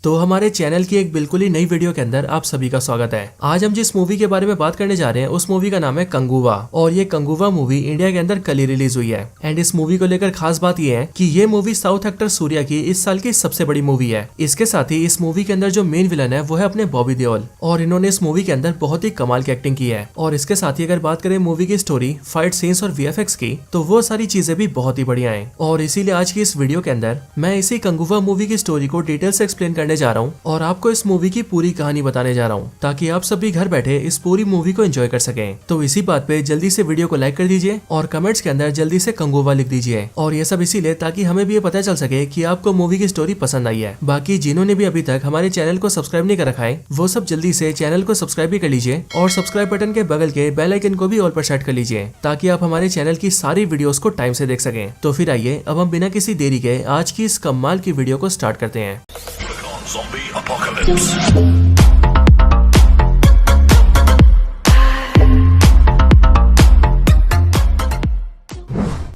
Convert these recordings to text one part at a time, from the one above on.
तो हमारे चैनल की एक बिल्कुल ही नई वीडियो के अंदर आप सभी का स्वागत है। आज हम जिस मूवी के बारे में बात करने जा रहे हैं उस मूवी का नाम है कंगुवा और ये कंगुवा मूवी इंडिया के अंदर कल ही रिलीज हुई है। एंड इस मूवी को लेकर खास बात ये है कि ये मूवी साउथ एक्टर सूर्या की इस साल की सबसे बड़ी मूवी है। इसके साथ ही इस मूवी के अंदर जो मेन विलन है वो है अपने बॉबी देओल और इन्होंने इस मूवी के अंदर बहुत ही कमाल की एक्टिंग की है। और इसके साथ ही अगर बात करें मूवी की स्टोरी, फाइट सीन्स और वीएफएक्स की तो वो सारी चीजें भी बहुत ही बढ़िया है। और इसीलिए आज की इस वीडियो के अंदर मैं इसी कंगुवा मूवी की स्टोरी को डिटेल से एक्सप्लेन करने जा रहा हूँ और आपको इस मूवी की पूरी कहानी बताने जा रहा हूँ ताकि आप सभी घर बैठे इस पूरी मूवी को एंजॉय कर सकें। तो इसी बात पे जल्दी से वीडियो को लाइक कर दीजिए और कमेंट्स के अंदर जल्दी से कंगुवा लिख दीजिए। और ये सब इसीलिए ताकि हमें भी ये पता चल सके कि आपको मूवी की स्टोरी पसंद आई है। बाकी जिन्होंने भी अभी तक हमारे चैनल को सब्सक्राइब नहीं कर रखा है वो सब जल्दी से चैनल को सब्सक्राइब भी कर लीजिए और सब्सक्राइब बटन के बगल के बेल आइकन को भी ऑल पर सेट कर लीजिए ताकि आप हमारे चैनल की सारी वीडियोस को टाइम से देख सकें। तो फिर आइए अब हम बिना किसी देरी के आज की इस कमाल की वीडियो को स्टार्ट करते हैं। Zombie apocalypse.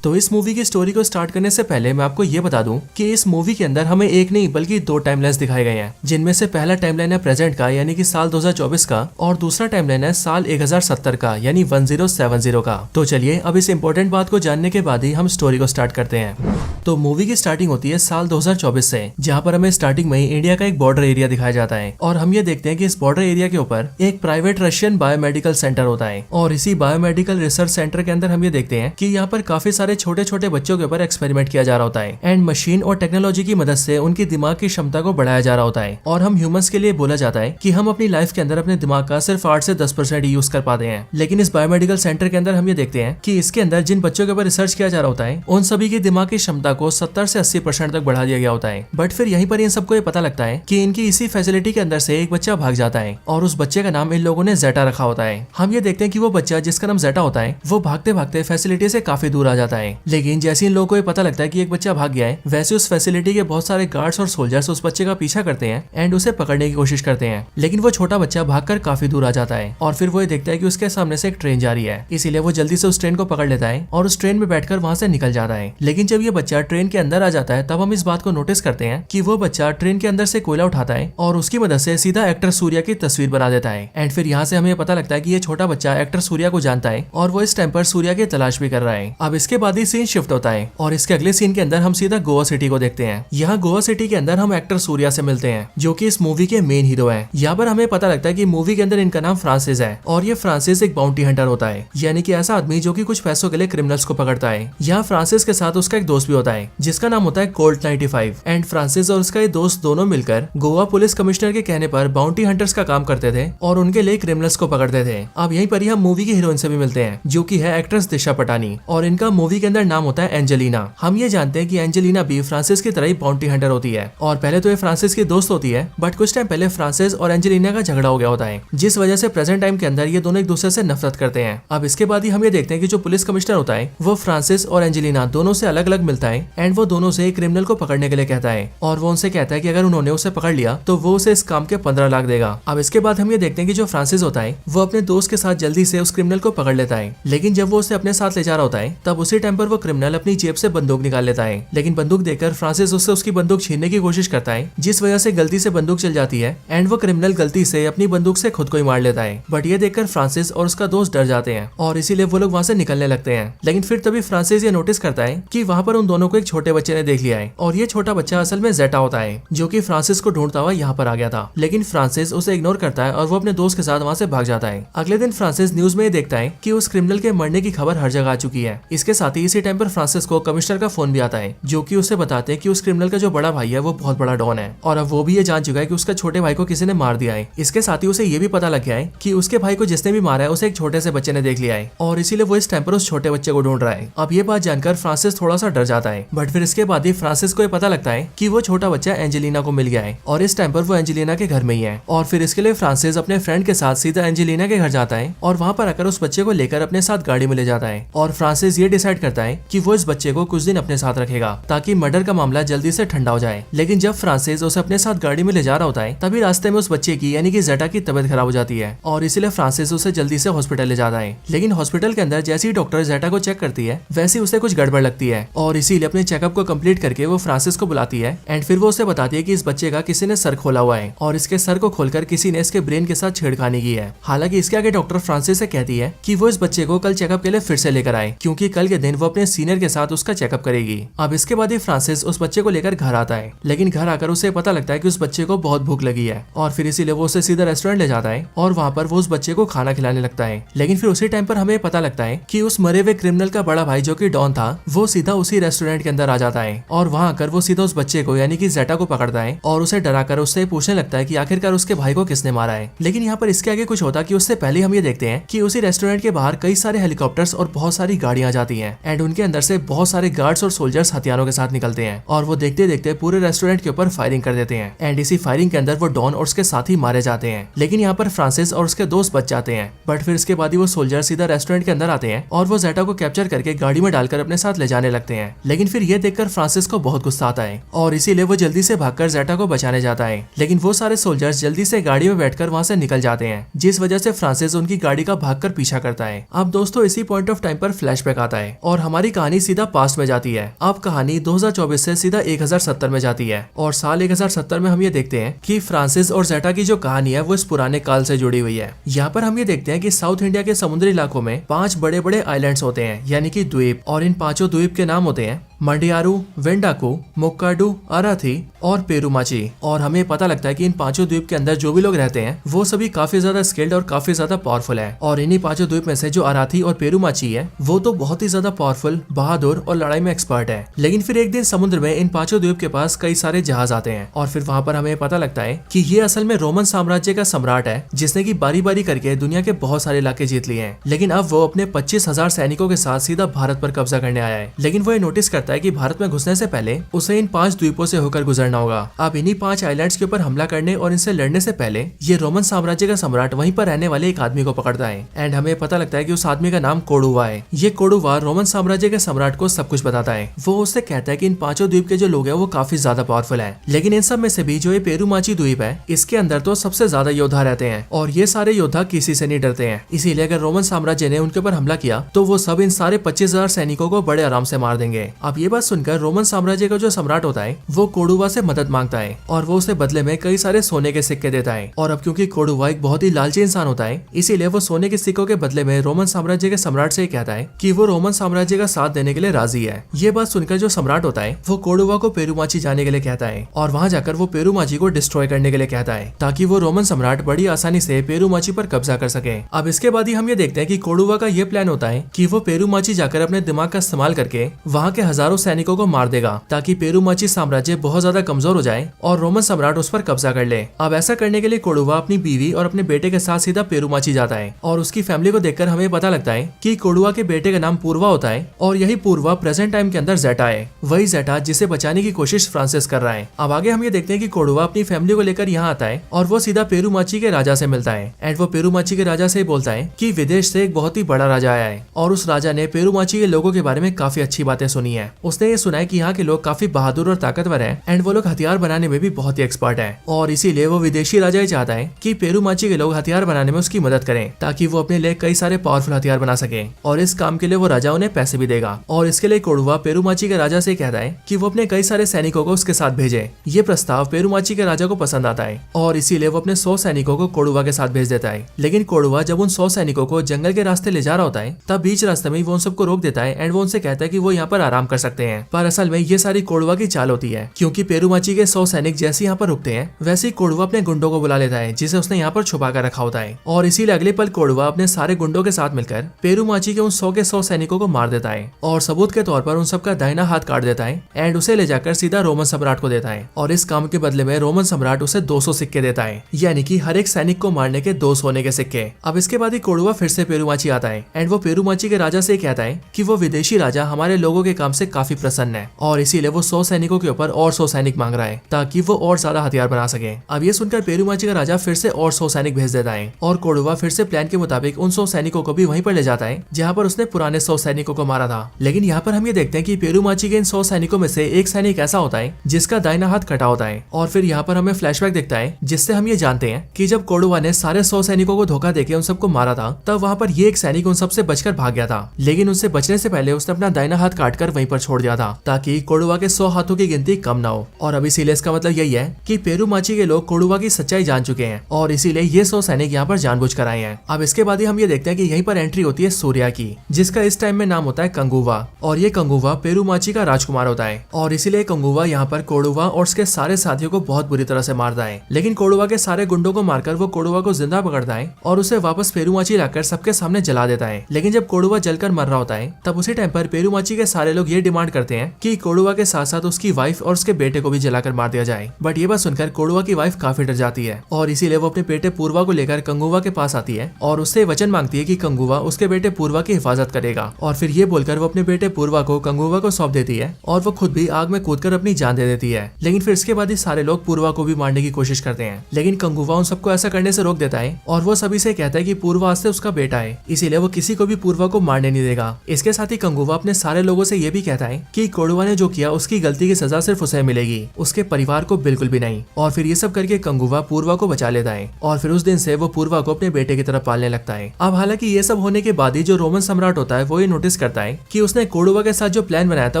तो इस मूवी की स्टोरी को स्टार्ट करने से पहले मैं आपको ये बता दूं कि इस मूवी के अंदर हमें एक नहीं बल्कि दो टाइमलाइंस दिखाए गए हैं, जिनमें से पहला टाइमलाइन है प्रेजेंट का यानी कि साल 2024 का और दूसरा टाइमलाइन है साल 1070 का यानी 1070 का। तो चलिए अब इस इम्पोर्टेंट बात को जानने के बाद ही हम स्टोरी को स्टार्ट करते हैं। तो मूवी की स्टार्टिंग होती है साल 2024 से, जहाँ पर हमें स्टार्टिंग में ही इंडिया का एक बॉर्डर एरिया दिखाया जाता है और हम ये देखते हैं कि इस बॉर्डर एरिया के ऊपर एक प्राइवेट रशियन बायोमेडिकल सेंटर होता है और इसी बायोमेडिकल रिसर्च सेंटर के अंदर हम ये देखते हैं कि यहाँ पर काफी सारे छोटे छोटे बच्चों के ऊपर एक्सपेरिमेंट किया जा रहा होता है एंड मशीन और टेक्नोलॉजी की मदद से उनकी दिमाग की क्षमता को बढ़ाया जा रहा होता है। और हम ह्यूमंस के लिए बोला जाता है कि हम अपनी लाइफ के अंदर अपने दिमाग का सिर्फ 8 से 10% यूज कर पाते हैं। लेकिन इस बायोमेडिकल सेंटर के अंदर हम ये देखते हैं कि इसके अंदर जिन बच्चों के ऊपर रिसर्च किया जा रहा होता है उन सभी की दिमाग की क्षमता को 70 से 80% तक बढ़ा दिया गया होता है। बट फिर यहीं पर इन सबको ये पता लगता है कि इनकी इसी फैसिलिटी के अंदर से एक बच्चा भाग जाता है और उस बच्चे का नाम इन लोगों ने जेटा रखा होता है। हम ये देखते हैं कि वो बच्चा जिसका नाम जेटा होता है वो भागते भागते फैसिलिटी से काफी दूर आ जाता है। लेकिन जैसे इन लोगों को पता लगता है कि एक बच्चा भाग गया है वैसे उस फैसिलिटी के बहुत सारे गार्ड्स और सोल्जर्स उस बच्चे का पीछा करते हैं एंड उसे पकड़ने की कोशिश करते हैं। लेकिन वो छोटा बच्चा भागकर काफी दूर आ जाता है और फिर वो ये देखता है कि उसके सामने से एक ट्रेन जा रही है, इसीलिए वो जल्दी से उस ट्रेन को पकड़ लेता है और उस ट्रेन में बैठकर वहां से निकल जाता है। लेकिन जब ये बच्चा ट्रेन के अंदर आ जाता है तब हम इस बात को नोटिस करते हैं कि वो बच्चा ट्रेन के अंदर से कोयला उठाता है और उसकी मदद से सीधा एक्टर सूर्या की तस्वीर बना देता है। एंड फिर यहाँ से हमें पता लगता है कि ये छोटा बच्चा एक्टर सूर्या को जानता है और वो इस टाइम पर सूर्या की तलाश भी कर रहा है। अब इसके बाद ही सीन शिफ्ट होता है और इसके अगले सीन के अंदर हम सीधा गोवा सिटी को देखते हैं। यहाँ गोवा सिटी के अंदर हम एक्टर सूर्या से मिलते हैं जो कि इस मूवी के मेन हीरो हैं। यहाँ पर हमें पता लगता है कि मूवी के अंदर इनका नाम फ्रांसिस है और ये फ्रांसिस एक बाउंटी हंटर होता है, यानी कि ऐसा आदमी जो कि कुछ पैसों के लिए क्रिमिनल्स को पकड़ता है। यहाँ फ्रांसिस के साथ उसका एक दोस्त भी होता है जिसका नाम होता है कोल्ट 95 एंड फ्रांसिस और उसका ये दोस्त दोनों मिलकर गोवा पुलिस कमिश्नर के कहने पर बाउंटी हंटर्स का काम करते थे और उनके लिए क्रिमिनल्स को पकड़ते थे। अब यहीं पर ही हम मूवी की हीरोइन से भी मिलते हैं जो कि है एक्ट्रेस दिशा पटानी और इनका मूवी के अंदर नाम होता है एंजेलिना। हम ये जानते हैं कि एंजेलिना भी फ्रांसिस की तरह ही बाउंटी हंटर होती है और पहले तो ये फ्रांसिस की दोस्त होती है बट कुछ टाइम पहले फ्रांसिस और एंजेलिना का झगड़ा हो गया होता है जिस वजह से प्रेजेंट टाइम के अंदर ये दोनों एक दूसरे से नफरत करते हैं। अब इसके बाद ही हम ये देखते हैं कि जो पुलिस कमिश्नर होता है वो फ्रांसिस और एंजेलिना दोनों से अलग अलग मिलता है एंड वो दोनों से एक क्रिमिनल को पकड़ने के लिए कहता है और वो उनसे कहता है कि अगर उन्होंने उसे पकड़ लिया तो वो उसे इस काम के 15 लाख देगा। अब इसके बाद हम ये देखते हैं कि जो फ्रांसिस होता है वो अपने दोस्त के साथ जल्दी से उस क्रिमिनल को पकड़ लेता है। लेकिन जब वो उसे अपने साथ ले जा रहा होता है तब उसी टाइम पर वो क्रिमिनल अपनी जेब से बंदूक निकाल लेता है। लेकिन बंदूक देखकर फ्रांसिस उससे उसकी बंदूक छीनने की कोशिश करता है जिस वजह से गलती से बंदूक चल जाती है एंड वो क्रिमिनल गलती से अपनी बंदूक से खुद को ही मार लेता है। बट ये देखकर फ्रांसिस और उसका दोस्त डर जाते हैं और इसीलिए वो लोग वहाँ से निकलने लगते हैं। लेकिन फिर तभी फ्रांसिस ये नोटिस करता है कि वहाँ पर उन दोनों को एक छोटे बच्चे ने देख लिया है और ये छोटा बच्चा असल में जेटा होता है जो कि फ्रांसिस को ढूंढता हुआ यहाँ पर आ गया था। लेकिन फ्रांसिस उसे इग्नोर करता है और वो अपने दोस्त के साथ वहाँ से भाग जाता है। अगले दिन फ्रांसिस न्यूज में ये देखता है कि उस क्रिमिनल के मरने की खबर हर जगह आ चुकी है। इसके साथ ही इसी टाइम पर फ्रांसिस को कमिश्नर का फोन भी आता है जो कि उसे बताते हैं कि उस क्रिमिनल का जो बड़ा भाई है वो बहुत बड़ा डॉन है और अब वो भी ये जान चुका है कि उसका छोटे भाई को किसी ने मार दिया है। इसके साथ ही उसे ये भी पता लग गया है कि उसके भाई को जिसने भी मारा है उसे एक छोटे से बच्चे ने देख लिया है और इसीलिए वो इस टाइम पर उस छोटे बच्चे को ढूंढ रहा है। अब ये बात जानकर फ्रांसिस थोड़ा सा डर जाता है बट फिर इसके बाद ही फ्रांसिस को ये पता लगता है कि वो छोटा बच्चा एंजेलिना को मिल गया है और इस टाइम पर वो एंजेलिना के घर में ही है। और फिर इसके लिए फ्रांसिस अपने फ्रेंड के साथ सीधा एंजेलिना के घर जाता है और वहाँ पर आकर उस बच्चे को लेकर अपने साथ गाड़ी में ले जाता है। और फ्रांसिस ये डिसाइड करता है कि वो इस बच्चे को कुछ दिन अपने साथ रखेगा ताकि मर्डर का मामला जल्दी से ठंडा हो जाए। लेकिन जब फ्रांसिस उसे अपने साथ गाड़ी में ले जा रहा होता है तभी रास्ते में उस बच्चे की यानी कि जेटा की तबीयत खराब हो जाती है और इसीलिए फ्रांसिस उसे जल्दी से हॉस्पिटल ले जाता है। लेकिन हॉस्पिटल के अंदर जैसे ही डॉक्टर जेटा को चेक करती है वैसे उसे कुछ गड़बड़ लगती है और इसीलिए अपने चेकअप को कंप्लीट करके वो फ्रांसिस को बुलाती है एंड फिर वो उसे बताती है कि इस बच्चे का किसी ने सर खोला हुआ है और इसके सर को खोलकर किसी ने इसके ब्रेन के साथ छेड़खानी की है। हालांकि इसके आगे डॉक्टर फ्रांसिस से कहती है कि वो इस बच्चे को कल चेकअप के लिए फिर से लेकर आए क्योंकि कल के दिन वो अपने सीनियर के साथ उसका चेकअप करेगी। अब इसके बाद ही फ्रांसिस उस बच्चे को लेकर घर आता है, लेकिन घर आकर उसे पता लगता है कि उस बच्चे को बहुत भूख लगी है और फिर इसीलिए वो उसे सीधा रेस्टोरेंट ले जाता है और वहाँ पर वो उस बच्चे को खाना खिलाने लगता है। लेकिन फिर उसी टाइम पर हमें पता लगता है कि उस मरे हुए क्रिमिनल का बड़ा भाई जो कि डॉन था वो सीधा उसी रेस्टोरेंट के अंदर आ जाता है और वहाँ आकर वो सीधा उस बच्चे को यानी कि जेटा को पकड़ता है और उसे डराकर उससे पूछने लगता है कि आखिरकार उसके भाई को किसने मारा है। लेकिन यहाँ पर इसके आगे कुछ होता कि उससे पहले हम ये देखते हैं कि उसी रेस्टोरेंट के बाहर कई सारे हेलीकॉप्टर्स और बहुत सारी गाड़ियां जाती हैं एंड उनके अंदर से बहुत सारे गार्ड्स और सोल्जर्स हथियारों के साथ निकलते हैं और वो देखते देखते पूरे रेस्टोरेंट के ऊपर फायरिंग कर देते हैं एंड इसी फायरिंग के अंदर वो डॉन और उसके साथी मारे जाते हैं। लेकिन यहाँ पर फ्रांसिस और उसके दोस्त बच जाते हैं बट फिर इसके बाद ही वो सोल्जर सीधा रेस्टोरेंट के अंदर आते हैं और वो जेटा को कैप्चर करके गाड़ी में डालकर अपने साथ ले जाने लगते हैं। लेकिन फिर ये देखकर फ्रांसिस को बहुत गुस्सा आता है और इसीलिए वो जल्दी से भागकर जेटा को बचाने जाता है। लेकिन वो सारे सोल्जर्स जल्दी से गाड़ी में बैठकर वहाँ से निकल जाते हैं जिस वजह से फ्रांसिस उनकी गाड़ी का भागकर पीछा करता है। अब दोस्तों इसी पॉइंट ऑफ टाइम पर फ्लैशबैक आता है और हमारी कहानी सीधा पास्ट में जाती है। अब कहानी 2024 से सीधा 1070 में जाती है और साल 1070 में हम ये देखते हैं कि फ्रांसिस और जेटा की जो कहानी है वो इस पुराने काल से जुड़ी हुई है। यहाँ पर हम ये देखते हैं कि साउथ इंडिया के समुद्री इलाकों में 5 बड़े बड़े आइलैंड्स होते हैं यानी कि द्वीप, और इन 5 द्वीप के नाम होते हैं मंडियारू, वेंडाकू, मुक्काडू, अराथी और पेरुमाची। और हमें पता लगता है कि इन 5 द्वीप के अंदर जो भी लोग रहते हैं वो सभी काफी ज्यादा स्किल्ड और काफी ज्यादा पावरफुल है। और इन्हीं 5 द्वीप में से जो अराथी और पेरुमाची है वो तो बहुत ही ज्यादा पावरफुल, बहादुर और लड़ाई में एक्सपर्ट है। लेकिन फिर एक दिन समुद्र में इन 5 द्वीप के पास कई सारे जहाज आते हैं और फिर वहाँ पर हमें पता लगता है कि ये असल में रोमन साम्राज्य का सम्राट है जिसने की बारी बारी करके दुनिया के बहुत सारे इलाके जीत लिए हैं। लेकिन अब वो अपने 25,000 सैनिकों के साथ सीधा भारत पर कब्जा करने आया है। लेकिन वो ये नोटिस करता है कि भारत में घुसने से पहले उसे इन 5 द्वीपों से होकर गुजरना होगा। अब इन्हीं 5 आइलैंड्स के ऊपर हमला करने और इनसे लड़ने से पहले ये रोमन साम्राज्य का सम्राट वहीं पर रहने वाले एक आदमी को पकड़ता है एंड हमें पता लगता है कि उस आदमी का नाम कोडुवा है। ये कोडुवा रोमन साम्राज्य के सम्राट को सब कुछ बताता है। वो उससे कहता है कि इन 5 द्वीप के जो लोग हैं वो काफी ज्यादा पावरफुल है, लेकिन इन सब में से भी जो ये पेरुमाची द्वीप है इसके अंदर तो सबसे ज्यादा योद्धा रहते हैं और ये सारे योद्धा किसी से नहीं डरते हैं। इसीलिए अगर रोमन साम्राज्य ने उनके ऊपर हमला किया तो वो सब इन सारे 25,000 सैनिकों को बड़े आराम से मार देंगे। अब ये बात सुनकर रोमन साम्राज्य का जो सम्राट होता है वो कोडुवा से मदद मांगता है और वो उसे बदले में कई सारे सोने के सिक्के देता है। और अब क्योंकि कोडुवा एक बहुत ही लालची इंसान होता है इसीलिए वो सोने के सिक्कों के बदले में रोमन साम्राज्य के सम्राट से कहता है कि वो रोमन साम्राज्य का साथ देने के लिए राजी है। ये बात सुनकर जो सम्राट होता है वो कोडुवा को पेरुमाची जाने के लिए कहता है और वहाँ जाकर वो पेरुमाची को डिस्ट्रॉय करने के लिए कहता है ताकि वो रोमन सम्राट बड़ी आसानी से पेरुमाची पर कब्जा कर सके। अब इसके बाद ही हम ये देखते हैं कि कोडुवा का ये प्लान होता है कि वो पेरुमाची जाकर अपने दिमाग का इस्तेमाल करके वहाँ के हजारों सैनिकों को मार देगा ताकि पेरुमाची साम्राज्य बहुत ज्यादा कमजोर हो जाए और रोमन सम्राट उस पर कब्जा कर ले। अब ऐसा करने के लिए कोडुवा अपनी बीवी और अपने बेटे के साथ सीधा पेरुमाची जाता है और उसकी फैमिली को देखकर हमें पता लगता है कि कोडुवा के बेटे का नाम पूर्वा होता है और यही पूर्वा प्रेजेंट टाइम के अंदर जेटा है, वही जेटा जिसे बचाने की कोशिश फ्रांसिस कर रहा है। अब आगे हम ये देखते हैं कि कोडुवा अपनी फैमिली को लेकर यहाँ आता है और वो सीधा पेरुमाची के राजा से मिलता है एंड वो पेरुमाची के राजा से बोलता है कि विदेश से एक बहुत ही बड़ा राजा आया है और उस राजा ने पेरुमाची के लोगों के बारे में काफी अच्छी बातें सुनी है। उसने ये सुना है कि यहाँ के लोग काफी बहादुर और ताकतवर है एंड वो लोग हथियार बनाने में भी बहुत ही एक्सपर्ट है और इसीलिए वो विदेशी राजा ही चाहता है कि पेरुमाची के लोग हथियार बनाने में उसकी मदद करें ताकि वो अपने लिए कई सारे पावरफुल हथियार बना सके और इस काम के लिए वो राजा उन्हें पैसे भी देगा। और इसके लिए कोडुवा पेरुमाची के राजा से कहता है कि वो अपने कई सारे सैनिकों को उसके साथ भेजे। ये प्रस्ताव पेरुमाची के राजा को पसंद आता है और इसीलिए वो अपने 100 सैनिकों को कोडुवा के साथ भेज देता है। लेकिन कोडुवा जब उन 100 सैनिकों को जंगल के रास्ते ले जा रहा होता है तब बीच रास्ते में वो उन सबको रोक देता है एंड वो उनसे कहता है कि वो यहाँ पर आराम कर सकते हैं। पर असल में ये सारी कोडुवा की चाल होती है क्योंकि पेरुमाची के 100 सैनिक जैसे यहाँ पर रुकते हैं वैसे ही कोडुवा अपने गुंडों को बुला लेता है जिसे उसने यहाँ पर छुपा कर रखा होता है और इसीलिए अगले पल कोडुवा अपने सारे गुंडों के साथ मिलकर पेरुमाची के उन 100 के 100 सैनिकों को मार देता है और सबूत के तौर पर उन सबका दाहिना हाथ काट देता है एंड उसे ले जाकर सीधा रोमन सम्राट को देता है और इस काम के बदले में रोमन सम्राट उसे 200 सिक्के देता है, यानी कि हर एक सैनिक को मारने के 2 सोने के सिक्के। अब इसके बाद ही कोडुवा फिर से पेरुमाची आता है एंड वो पेरुमाची के राजा से कहता है कि वो विदेशी राजा हमारे लोगों के काम से काफी प्रसन्न है और इसीलिए वो 100 सैनिकों के ऊपर और 100 सैनिक मांग रहा है ताकि वो और ज्यादा हथियार बना सके। अब ये सुनकर पेरुमाची का राजा फिर से और 100 सैनिक भेज देता है और कोडुवा फिर से प्लान के मुताबिक उन 100 सैनिकों को भी वहीं पर ले जाता है जहाँ पर उसने पुराने 100 सैनिकों को मारा था। लेकिन यहाँ पर हम ये देखते हैं कि पेरुमाची के इन 100 सैनिकों में से एक सैनिक ऐसा होता है जिसका दाहिना हाथ कटा होता है और फिर यहाँ पर हमें फ्लैशबैक दिखता है जिससे हम ये जानते हैं कि जब कोडुवा ने सारे 100 सैनिकों को धोखा देके उन सबको मारा था तब वहाँ पर ये एक सैनिक उन सबसे बचकर भाग गया था, लेकिन उनसे बचने से पहले उसने अपना दाहिना हाथ काटकर वहीं पर छोड़ दिया था ताकि कोडुवा के 100 हाथों की गिनती कम ना हो। और अब इसीलिए इसका मतलब यही है कि पेरुमाची के लोग कोडुवा की सच्चाई जान चुके हैं और इसीलिए ये 100 सैनिक यहाँ पर जानबूझकर आए हैं। अब इसके बाद ही हम ये देखते हैं कि यहीं पर एंट्री होती है सूर्या की, जिसका इस टाइम में नाम होता है कंगुवा और ये कंगुवा पेरुमाची का राजकुमार होता है और इसीलिए कंगुवा यहाँ पर कोडुवा और उसके सारे साथियों को बहुत बुरी तरह से मारता है। लेकिन कोडुवा के सारे गुंडों को मारकर वो कोडुवा को जिंदा पकड़ता है और उसे वापस पेरुमाची लाकर सबके सामने जला देता है। लेकिन जब कोडुवा जलकर मर रहा होता है तब उसी टाइम पर पेरुमाची के सारे लोग ये डिमांड करते हैं कि कोडुवा के साथ साथ उसकी वाइफ और उसके बेटे को भी जलाकर मार दिया जाए। बट ये बात सुनकर कोडुवा की वाइफ काफी डर जाती है और इसीलिए वो अपने बेटे पूर्वा को लेकर कंगुवा के पास आती है और उससे वचन मांगती है कि कंगुवा उसके बेटे पूर्वा की हिफाजत करेगा। और फिर ये बोलकर वो अपने बेटे पूर्वा को कंगुवा को सौंप देती है और वो खुद भी आग में कूदकर अपनी जान दे देती है। लेकिन फिर इसके बाद ही सारे लोग पूर्वा को भी मारने की कोशिश करते हैं, लेकिन कंगुवा उन सबको ऐसा करने से रोक देता है और वो सभी से कहता है कि पूर्वा से उसका बेटा है, इसीलिए वो किसी को भी पूर्वा को मारने नहीं देगा। इसके साथ ही कंगुवा अपने सारे लोगों से ये भी कहता है कि कोडुवा ने जो किया उसकी गलती की सजा सिर्फ उसे मिलेगी, उसके परिवार को बिल्कुल भी नहीं। और फिर ये सब करके कंगुवा पूर्वा को बचा लेता है और फिर उस दिन से वो पूर्वा को अपने बेटे की तरफ पालने लगता है। अब हालांकि ये सब होने के बाद ही जो रोमन सम्राट होता है वो ये नोटिस करता है कि उसने कोडुवा के साथ जो प्लान बनाया था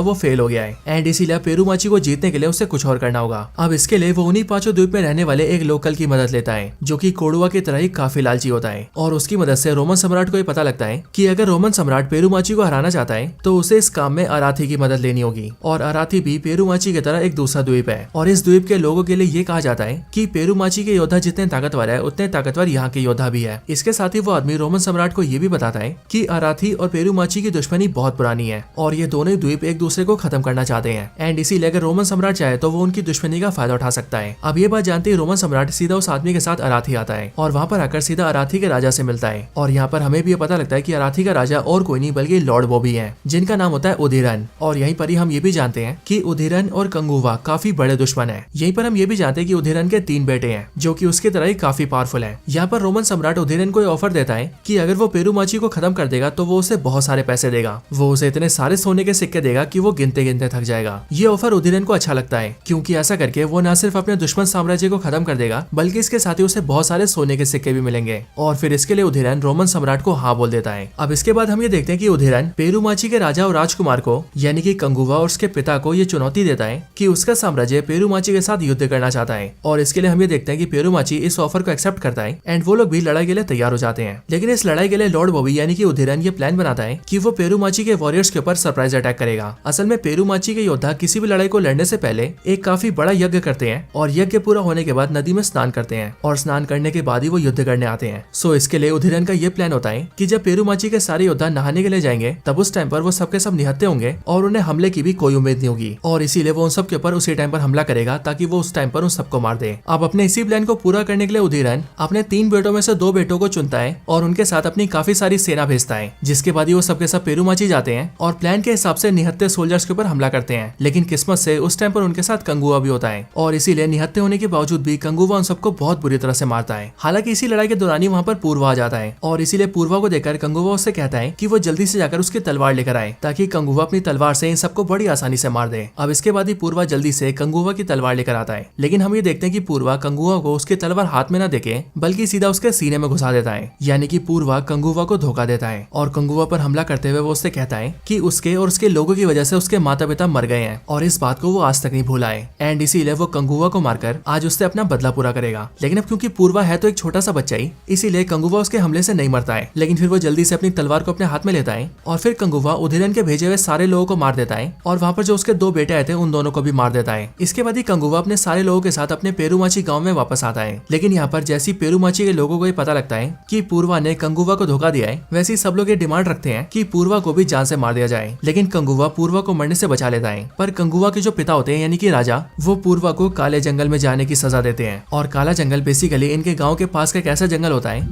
वो फेल हो गया है एंड इसीलिए पेरुमाची को जीतने के लिए उसे कुछ और करना होगा। अब इसके लिए वो उन्हीं 5 द्वीप में रहने वाले एक लोकल की मदद लेता है जो कि कोडुवा की तरह ही काफी लालची होता है और उसकी मदद से रोमन सम्राट को ये पता लगता है कि अगर रोमन सम्राट पेरुमाची को हराना चाहता है तो उसे इस काम में अराथी की मदद लेनी होगी और अराथी भी पेरुमाची की तरह एक दूसरा द्वीप है और इस द्वीप के लोगों के लिए ये कहा जाता है कि पेरुमाची के योद्धा जितने ताकतवर है उतने ताकतवर यहाँ के योद्धा भी है। इसके साथ ही वो आदमी रोमन सम्राट को ये भी बताता है कि अराथी और पेरुमाची की दुश्मनी बहुत पुरानी है और ये दोनों द्वीप एक दूसरे को खत्म करना चाहते हैं एंड इसीलिए अगर रोमन सम्राट चाहे तो वो उनकी दुश्मनी का फायदा उठा सकता है। अब ये बात जानते ही रोमन सम्राट सीधा उस आदमी के साथ अराथी आता है और वहाँ पर आकर सीधा अराथी के राजा से मिलता है और यहाँ पर हमें भी पता लगता है कि अराथी का राजा और कोई नहीं बल्कि लॉर्ड बॉबी है जिनका नाम होता है उदीरन। और यहीं पर ही हम ये भी जानते हैं कि उदीरन और कंगुवा काफी बड़े दुश्मन है। यहीं पर हम ये भी जानते हैं कि उदीरन के 3 बेटे हैं जो कि उसकी तरह ही काफी पावरफुल है। यहाँ पर रोमन सम्राट उदीरन को ऑफर देता है कि अगर वो पेरुमाची को खत्म कर देगा तो वो उसे बहुत सारे पैसे देगा, वो उसे इतने सारे सोने के सिक्के देगा कि वो गिनते गिनते थक जाएगा। ये ऑफर उदीरन को अच्छा लगता है क्योंकि ऐसा करके वो न सिर्फ अपने दुश्मन साम्राज्य को खत्म कर देगा बल्कि इसके साथ ही उसे बहुत सारे सोने के सिक्के भी मिलेंगे और फिर इसके लिए उदीरन रोमन सम्राट को हाँ बोल देता है। अब इसके बाद हम ये देखते हैं कि उदीरन पेरुमाची के राजा और राजकुमार को यानी कि कंगुवा और उसके पिता को ये चुनौती देता है कि उसका साम्राज्य पेरुमाची के साथ युद्ध करना चाहता है और इसके लिए हम ये देखते हैं कि पेरुमाची इस ऑफर को एक्सेप्ट करता है एंड वो लोग भी लड़ाई के लिए तैयार हो जाते हैं। लेकिन इस लड़ाई के लिए लॉर्ड बॉबी यानी कि उदीरन ये प्लान बनाता है कि वो पेरुमाची के वॉरियर्स के ऊपर सरप्राइज अटैक करेगा। असल में पेरुमाची के योद्धा किसी भी लड़ाई को लड़ने से पहले एक काफी बड़ा यज्ञ करते हैं और यज्ञ पूरा होने के बाद नदी में स्नान करते हैं और स्नान करने के बाद ही वो युद्ध करने आते हैं। सो इसके लिए उदीरन का ये प्लान होता है कि जब पेरुमाची के सारे योद्धा नहाने के लिए जाएंगे तब उस टाइम पर वो सबके सब निहत्ते होंगे और उन्हें हमले की भी कोई उम्मीद नहीं होगी और इसीलिए वो उन सब के ऊपर उसी टाइम पर हमला करेगा ताकि वो उस टाइम पर उन सबको मार दे। अब अपने इसी प्लान को पूरा करने के लिए उदीरन अपने 3 बेटों में से 2 बेटों को चुनता है और उनके साथ अपनी काफी सारी सेना भेजता है, जिसके बाद ही वो सबके सब पेरुमाची जाते हैं और प्लान के हिसाब से निहत्ते सोल्जर्स के ऊपर हमला करते हैं। लेकिन किस्मत से उस टाइम पर उनके साथ कंगुवा भी होता है और इसीलिए निहत्ते होने के बावजूद भी कंगुवा उन सबको बहुत बुरी तरह से मारता है। हालांकि इसी लड़ाई के दौरान ही वहाँ पर पूर्वा आ जाता है और इसीलिए पूर्वा को देखकर कंगुवा उससे कहता है कि वो जल्दी से जाकर उसकी तलवार लेकर आए ताकि कंगुवा अपनी तलवार से इन सबको बड़ी आसानी से मार दे। अब इसके बाद ही पूर्वा जल्दी से कंगुवा की तलवार लेकर आता है, लेकिन हम ये देखते हैं कि पूर्वा कंगुवा को उसकी तलवार हाथ में न देके बल्कि सीधा उसके सीने में घुसा देता है, यानी कि पूर्वा कंगुवा को धोखा देता है और कंगुवा पर हमला करते हुए वो उससे कहता है कि उसके और उसके लोगों की वजह से उसके माता पिता मर गए हैं और इस बात को वो आज तक नहीं भूलाए एंड इसीलिए वो कंगुवा को मारकर आज उससे अपना बदला पूरा करेगा। लेकिन अब क्योंकि पूर्वा है तो एक छोटा सा बच्चा ही, इसीलिए कंगुवा उसके हमले से नहीं मरता है, लेकिन फिर वो जल्दी से अपनी तलवार को अपने हाथ में लेता है और फिर कंगुवा उदीरन के भेजे हुए सारे लोगों को मार देता है और वहाँ पर जो उसके 2 बेटे आए थे उन दोनों को भी मार देता है। इसके बाद ही कंगुवा अपने सारे लोगों के साथ अपने पेरुमाची गाँव में वापस आता है। लेकिन यहाँ पर जैसी पेरुमाची के लोगों को ये पता लगता है कि पूर्वा ने कंगुवा को धोखा दिया है, वैसे ही सब लोग ये डिमांड रखते हैं कि पूर्वा को भी जान से मार दिया जाए। लेकिन कंगुवा पूर्वा को मरने से बचा लेता है, पर कंगुवा के जो पिता होते हैं यानी कि राजा, वो पूर्वा को काले जंगल में जाने की सजा देते हैं और काला जंगल बेसिकली इनके गाँव के पास का एक ऐसा जंगल होता है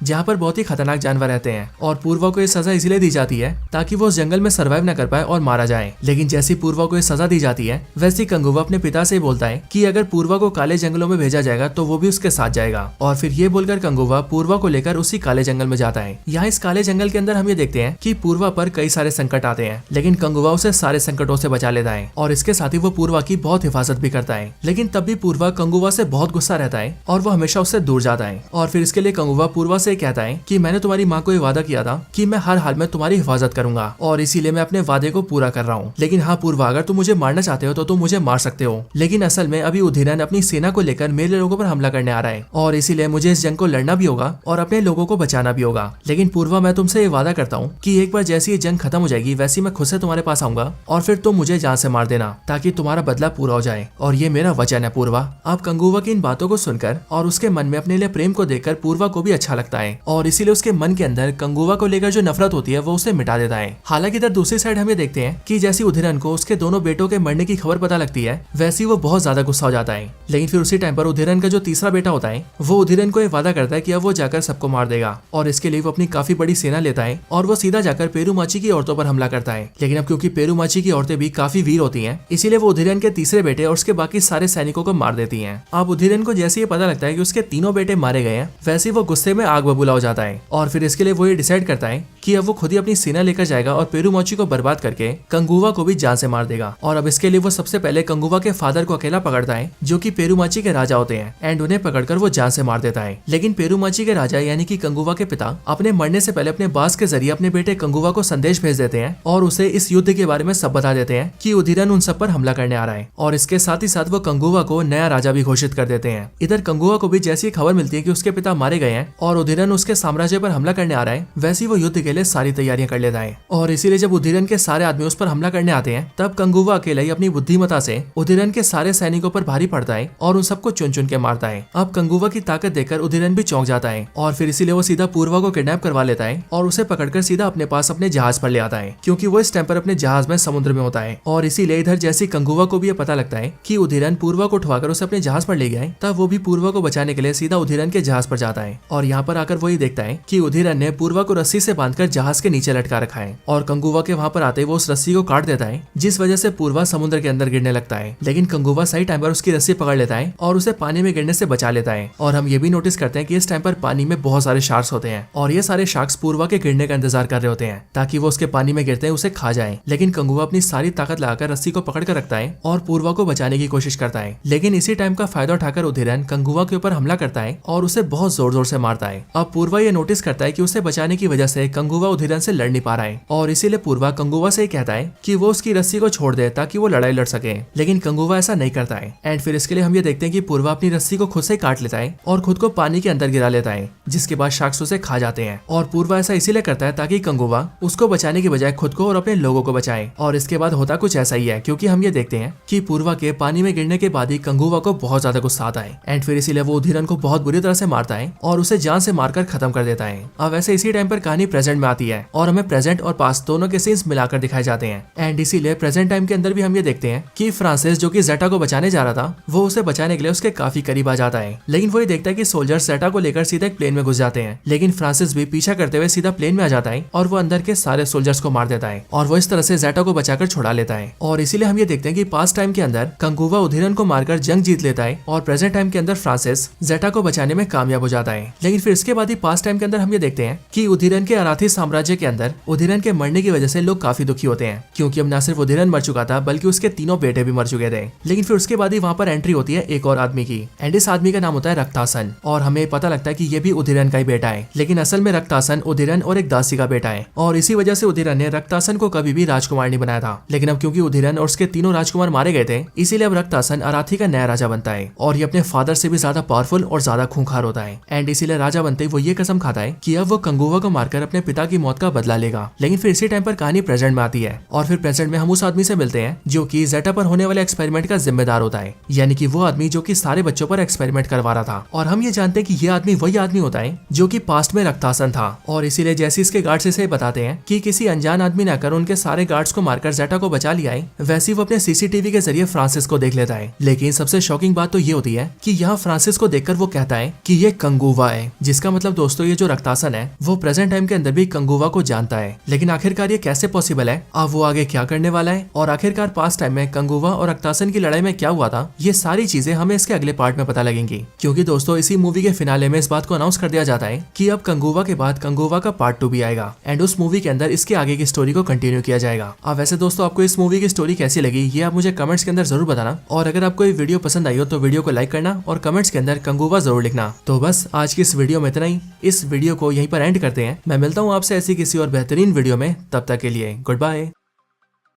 जहाँ पर बहुत ही खतरनाक जानवर रहते हैं और पूर्वा को ये सजा इसलिए दी जाती है ताकि वो उस जंगल में सर्वाइव न कर पाए और मारा जाए। लेकिन जैसी पूर्वा को ये सजा दी जाती है वैसी कंगुवा अपने पिता से बोलता है कि अगर पूर्वा को काले जंगलों में भेजा जाएगा तो वो भी उसके साथ जाएगा। और फिर ये बोलकर कंगुवा पूर्वा को लेकर उसी काले जंगल में जाता है। यहाँ इस काले जंगल के अंदर हम ये देखते हैं कि पूर्वा पर कई सारे संकट आते हैं, लेकिन कंगुवा उसे सारे संकटों से बचा लेता है और इसके साथ ही वो पूर्वा की बहुत हिफाजत भी करता है। लेकिन तब भी पूर्वा कंगुवा से बहुत गुस्सा रहता है और वो हमेशा उससे दूर जाता है। और फिर इसके लिए कंगुवा पूर्वा से कहता है कि मैंने तुम्हारी माँ को ये वादा किया था कि मैं हर हाल में तुम्हारी हिफाजत करूंगा और इसीलिए मैं अपने वादे को पूरा कर रहा हूँ। लेकिन हाँ पूर्वा, अगर तुम मुझे मारना चाहते हो तो तुम मुझे मार सकते हो, लेकिन असल में अभी उधिरन अपनी सेना को लेकर मेरे लोगों पर हमला करने आ रहा है और इसीलिए मुझे इस जंग को लड़ना भी होगा और अपने लोगों को बचाना भी होगा। लेकिन पूर्वा, मैं तुमसे ये वादा करता हूँ कि एक बार जैसी ये जंग खत्म हो जाएगी वैसी मैं खुद से तुम्हारे पास आऊंगा और फिर तुम मुझे जान से मार देना ताकि तुम्हारा बदला पूरा हो जाए, और ये मेरा वचन है पूर्वा। आप कंगुवा की इन बातों को सुनकर और उसके मन में अपने लिए प्रेम को देखकर पूर्वा को भी अच्छा लगता है और इसीलिए उसके मन के अंदर कंगुवा को लेकर जो नफरत होती है वो उसे मिटा देता है। हालांकि इधर दूसरी साइड हम ये देखते हैं कि जैसी उधिरन को उसके दोनों बेटों के मरने की खबर पता लगती है वैसी वो बहुत ज्यादा गुस्सा हो जाता है। लेकिन फिर उसी टाइम पर उधिरन का जो तीसरा बेटा होता है वो उधिरन को ये वादा करता है कि अब वो जाकर सबको मार देगा और इसके लिए वो अपनी काफी बड़ी सेना लेता है और वो सीधा जाकर पेरूमाची की औरतों पर हमला करता है। लेकिन अब क्योंकि पेरूमाची की औरतें भी काफी वीर होती हैं इसीलिए वो उधिरन के तीसरे बेटे और उसके बाकी सारे सैनिकों को मार देती हैं। अब उधिरन को जैसे ये पता लगता है कि उसके तीनों बेटे मारे गए हैं वैसे वो गुस्से में आग बबूला हो जाता है और फिर इसके लिए वो ये डिसाइड करता है कि अब वो खुद ही अपनी सेना लेकर जाएगा और पेरूमाची को बर्बाद करके कंगुवा को भी जान से मार देगा। और अब इसके लिए वो सबसे पहले कंगुवा के फादर को अकेला पकड़ता है जो कि पेरूमाची के राजा होते हैं एंड उन्हें पकड़कर वो जान से मार देता है। लेकिन पेरूमाची के राजा यानी कि कंगुवा के पिता अपने मरने से पहले अपने बास के जरिए अपने बेटे कंगुवा को संदेश भेज देते हैं और उसे इस युद्ध के बारे में सब बता देते हैं कि उधिरन उन सब पर हमला करने आ रहा है और इसके साथ ही साथ वो कंगुवा को नया राजा भी घोषित कर देते हैं। इधर कंगुवा को भी जैसी खबर मिलती है कि उसके पिता मारे गए हैं और उधिरन उसके साम्राज्य पर हमला करने आ रहा है वैसी वो युद्ध के लिए सारी तैयारियां कर लेता है। और इसीलिए जब उधिरन के सारे आदमी उस पर हमला करने आते हैं तब कंगुवा अकेला ही अपनी बुद्धिमता से उधिरन के सारे सैनिकों पर भारी पड़ता है और उन सबको चुन चुन के मारता है। अब कंगुवा की ताकत देखकर उधिरन भी चौंक जाता है और फिर इसीलिए वो सीधा पूर्वा को किडनैप करवा लेता है और उसे पकड़कर सीधा अपने पास अपने जहाज पर ले आता है क्योंकि वो इस टाइम पर अपने जहाज में समुद्र में होता है। और इसीलिए इधर जैसी कंगुवा को भी ये पता लगता है कि उधिरन पूर्वा को उठवाकर उसे अपने जहाज पर ले गया है तब वो भी पूर्वा को बचाने के लिए सीधा उधिरन के जहाज पर जाता है और यहाँ पर आकर वो ये देखता है कि उधिरन ने पूर्वा को रस्सी से बांधकर जहाज के नीचे लटका रखा है और कंगुवा के वहाँ पर आते वो उस रस्सी को काट देता है जिस वजह से पूर्वा समुद्र के अंदर गिरने लगता है। लेकिन कंगुवा सही टाइम पर उसकी रस्सी पकड़ लेता है और उसे पानी में गिरने से बचा लेता है। और हम ये भी नोटिस करते हैं कि इस टाइम पर पानी में बहुत सारे शार्क्स होते हैं और ये सारे शार्क्स पूर्वा के गिरने का इंतजार कर रहे होते हैं ताकि वो उसके पानी में गिरते हैं उसे खा जाए। लेकिन कंगुवा अपनी सारी ताकत लगाकर रस्सी को पकड़ कर रखता है और पूर्वा को बचाने की कोशिश करता है। लेकिन इसी टाइम का फायदा उठाकर उधिरन कंगुवा के ऊपर हमला करता है और उसे बहुत जोर जोर से मारता है। अब पूर्वा ये नोटिस करता है कि उसे बचाने की वजह से कंगुवा उधिरन से लड़ नहीं पा रहा है और इसीलिए पूर्वा कंगुवा से कहता है कि वो उसकी रस्सी को छोड़ दे ताकि वो लड़ाई लड़ सके। लेकिन कंगुवा ऐसा नहीं करता है एंड फिर इसके लिए हम ये देखते हैं कि पूर्वा अपनी रस्सी को खुद से काट लेता है और खुद को पानी के अंदर गिरा लेता है जिसके बाद शार्क्स उसे खा जाते हैं। और पूर्वा ऐसा इसीलिए करता है ताकि कंगुवा उसको बचाने की बजाय खुद को और अपने लोगों को बचाए। और इसके बाद होता कुछ ऐसा ही है क्योंकि हम ये देखते हैं कि पूर्वा के पानी में गिरने के बाद ही कंगुवा को बहुत ज्यादा गुस्सा आता है एंड फिर इसीलिए वो उधिरन को बहुत बुरी तरह से मारता है और उसे जान से मारकर खत्म कर देता है। अब वैसे इसी टाइम पर कहानी प्रेजेंट में आती है और हमें प्रेजेंट और पास्ट दोनों के सीन्स मिलाकर दिखाए जाते हैं एंड इसीलिए प्रेजेंट टाइम के अंदर भी हम ये देखते हैं कि फ्रांसिस जो कि जेटा को बचाने जा रहा था वो उसे बचाने के लिए उसके काफी करीब आ जाता है। लेकिन वो ये देखता है कि सोल्जर्स जेटा को लेकर सीधा एक प्लेन में घुस जाते हैं लेकिन फ्रांसिस भी पीछा करते हुए सीधा प्लेन में आ जाता है और वो अंदर के सारे सोल्जर्स को मार देता है और वो इस तरह से जेटा को बचाकर छुड़ा लेता है। और इसीलिए हम ये देखते हैं कि पास्ट टाइम के अंदर कंगुवा उधिरन को मारकर जंग जीत लेता है और प्रेजेंट टाइम के अंदर फ्रांसिस जेटा को बचाने में कामयाब हो जाता है। लेकिन फिर इसके बाद ही पास्ट टाइम के अंदर हम ये देखते हैं कि उधिरन के अराथी साम्राज्य के अंदर उधिरन के मरने की वजह से लोग काफी दुखी होते हैं क्योंकि अब न सिर्फ उधिरन मर चुका था बल्कि उसके तीनों बेटे भी मर चुके थे। लेकिन फिर उसके बाद ही वहाँ पर एंट्री होती है एक और आदमी की एंड इस आदमी का नाम होता है रक्तासन और हमें पता लगता है कि ये भी उधिरन का ही बेटा है। लेकिन असल में रक्तासन उधिरन और एक दासी का बेटा है और इसी वजह से उधिरन ने रक्तासन को कभी भी राजकुमार नहीं बनाया था। लेकिन अब क्योंकि उधिरन और उसके तीनों राजकुमार मारे गए थे इसीलिए अब रक्तासन अराथी का नया राजा बनता है और ये अपने फादर से भी ज्यादा पावरफुल और ज्यादा खूंखार होता है एंड इसीलिए राजा बनते ही वो ये कसम खाता है कि अब वो कंगुवा को मारकर अपने पिता पिता की मौत का बदला लेगा। लेकिन फिर इसी टाइम पर कहानी प्रेजेंट में आती है और फिर प्रेजेंट में हम उस आदमी से मिलते हैं जो कि जेटा पर होने वाले एक्सपेरिमेंट का जिम्मेदार होता है, यानी कि वो आदमी जो कि सारे बच्चों पर एक्सपेरिमेंट करवा रहा था। और हम ये जानते हैं कि ये आदमी वही आदमी होता है जो कि पास्ट में रक्तासन था और इसीलिए जैसे इसके गार्ड्स इसे बताते हैं कि किसी अनजान आदमी ने आकर उनके सारे गार्ड्स को मारकर जेटा को बचा लिया है, वैसे वो अपने सीसीटीवी के जरिए फ्रांसिस को देख लेता है। लेकिन सबसे शॉकिंग बात तो ये होती है कि यहाँ फ्रांसिस को देखकर वो कहता है कि ये कंगुवा है, जिसका मतलब दोस्तों ये जो रक्तासन है वो प्रेजेंट टाइम के अंदर भी कंगुवा को जानता है। लेकिन आखिरकार ये कैसे पॉसिबल है, अब वो आगे क्या करने वाला है और आखिरकार पास्ट टाइम में कंगुवा और रक्तासन की लड़ाई में क्या हुआ था, ये सारी चीजें हमें इसके अगले पार्ट में पता लगेंगी। क्योंकि दोस्तों इसी मूवी के फिनाले में इस बात को अनाउंस कर दिया जाता है कि अब कंगुवा के बाद कंगुवा का पार्ट 2 भी आएगा एंड उस मूवी के अंदर इसके आगे की स्टोरी को कंटिन्यू किया जाएगा। अब वैसे दोस्तों आपको इस मूवी की स्टोरी कैसी लगी ये आप मुझे कमेंट्स के अंदर जरूर बताना, और अगर आपको ये वीडियो पसंद आई हो तो वीडियो को लाइक करना और कमेंट्स के अंदर कंगुवा जरूर लिखना। तो बस आज की इस वीडियो में इतना ही, इस वीडियो को यहीं पर एंड करते हैं। मैं मिलता हूँ आपसे ऐसी किसी और बेहतरीन वीडियो में, तब तक के लिए गुड बाय।